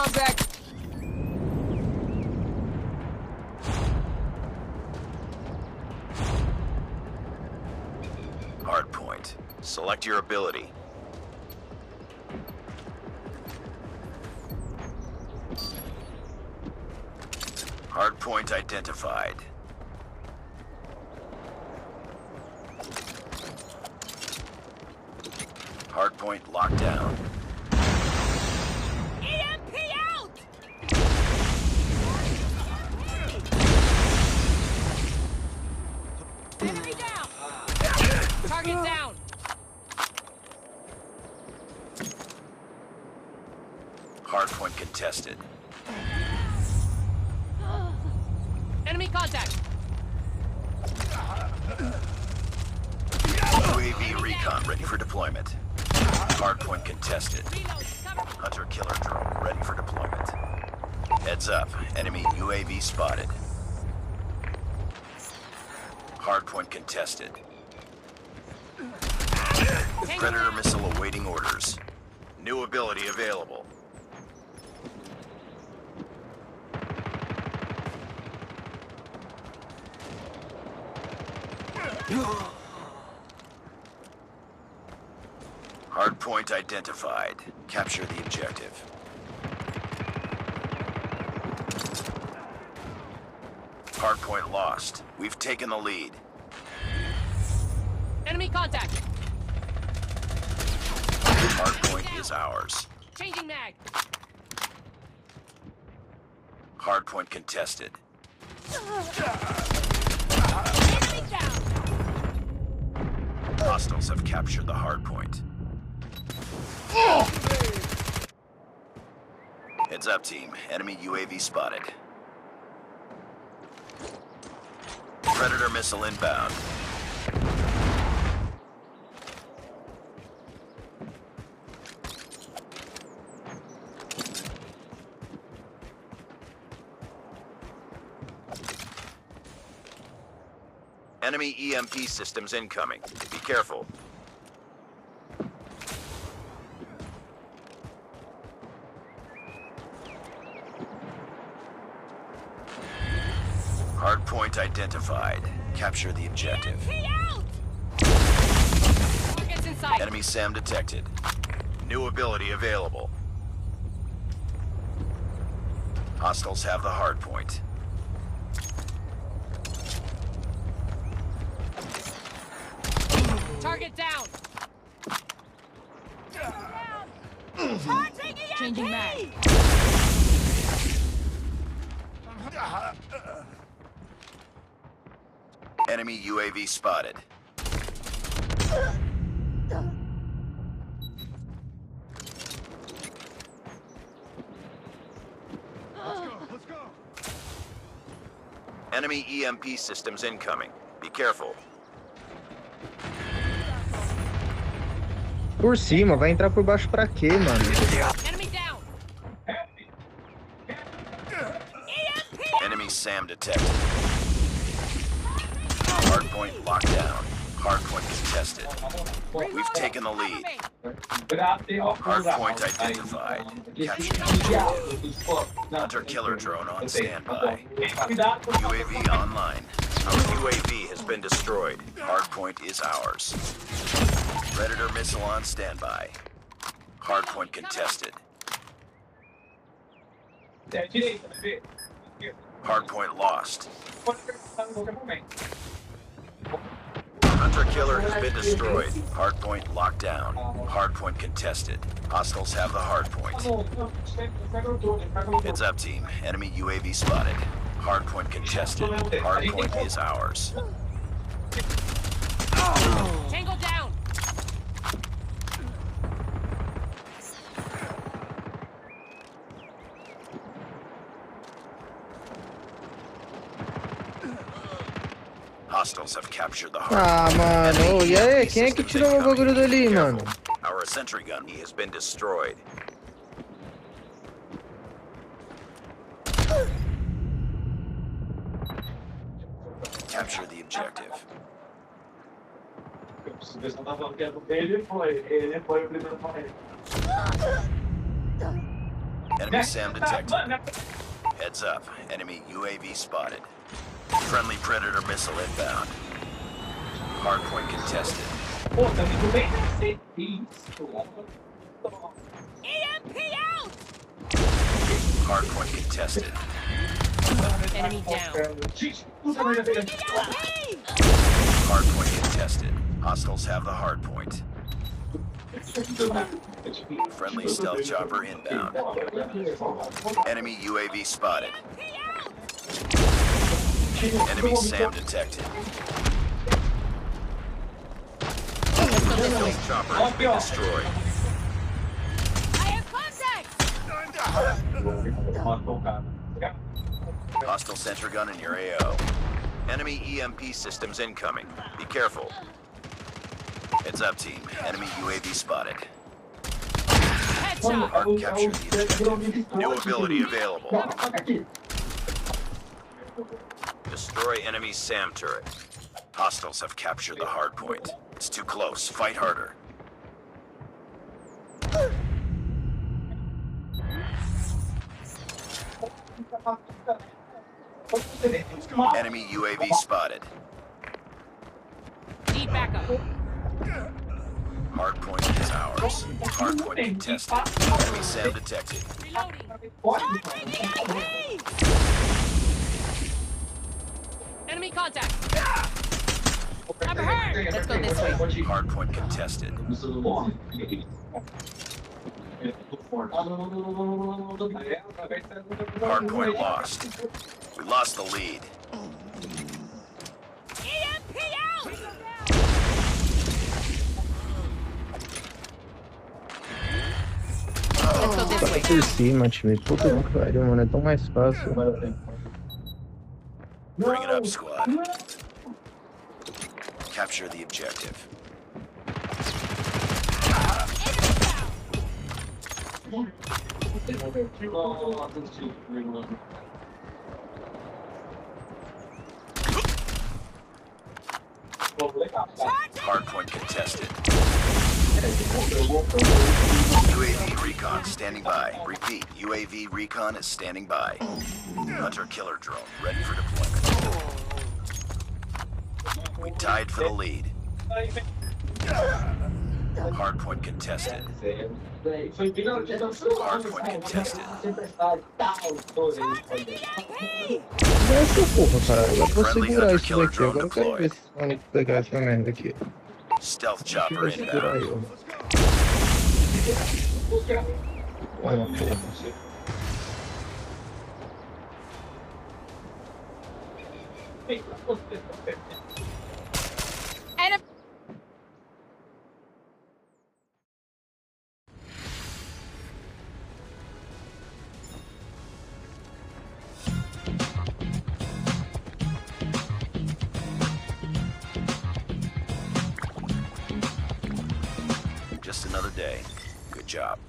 contact! Hardpoint. Select your ability. Hardpoint identified. Hardpoint locked down. EMP out! Enemy down! Target down! Hardpoint contested. Enemy contact! UAV recon ready for deployment. Hardpoint contested. Hunter-killer drone ready for deployment. Heads up, enemy UAV spotted. Hardpoint contested. Predator missile awaiting orders. New ability available. Hardpoint identified. Capture the objective. Hardpoint lost. We've taken the lead. Enemy contact! Hardpoint is ours. Changing mag! Hardpoint contested. Enemy down! Hostiles have captured the hardpoint. Heads up, team. Enemy UAV spotted. Predator missile inbound. Enemy EMP systems incoming. Be careful. Hardpoint identified. Capture the objective. Target's in sight. Enemy SAM detected. New ability available. Hostiles have the hardpoint. Target down! Charging EMP! Changing mag. Enemy UAV spotted. Let's go. Enemy EMP systems incoming. Be careful. Por cima, vai entrar por baixo pra quê, mano? Enemy down! Enemy SAM detected. Hardpoint locked down. Hardpoint contested. We've taken the lead. Hardpoint identified. Capture the objective. Hunter-killer drone on standby. UAV online. Our UAV has been destroyed. Hardpoint is ours. Predator missile on standby. Hardpoint contested. Hardpoint lost. Hunter-killer has been destroyed. Hardpoint locked down. Hardpoint contested. Hostiles have the hardpoint. Heads up, team. Enemy UAV spotted. Hardpoint contested. Hardpoint is ours. Tango down! Hostiles have captured the Ah, hardpoint. mano. E aí, quem é que tirou o bagulho dali, mano? Our sentry gun has been destroyed. Capture the objective. Enemy SAM detected. Heads up. Enemy UAV spotted. Friendly Predator missile inbound. Hardpoint contested. EMP out! Hardpoint contested. Enemy down. Hardpoint contested. Hostiles have the hardpoint. Friendly stealth chopper inbound. Enemy UAV spotted. Enemy SAM detected. Stealth chopper has been destroyed. I have contact! Hostile sentry gun in your AO. Enemy EMP systems incoming. Be careful. Heads up, team. Enemy UAV spotted. Headshot! Mark captured the objective. New ability available. Destroy enemy SAM turret. Hostiles have captured the hard point. It's too close. Fight harder. Enemy UAV spotted. Need backup. Hardpoint is ours. Hardpoint contested. Enemy SAM detected. Reloading. Enemy contact. I'm hurt. Let's go this way. Hardpoint contested. Hardpoint lost. We lost the lead. EMP out! Let's go this way. Por cima, time. Puta que pariu, mano. É tão mais fácil. Bring it up, squad. Capture the objective. Hardpoint contested. UAV recon standing by. Repeat, UAV recon is standing by. Hunter killer drone ready for deployment. We tied for the lead. Hardpoint contested. Hardpoint contested. Essa porra, caralho. Agora eu vou Friendly segurar hunter isso killer daqui. drone Agora eu quero ver deployed. se vão pegar essa merda aqui. Stealth Deixa chopper eu segurar inbound. eu. Olha, porra. Enemy. Just another day. Good job.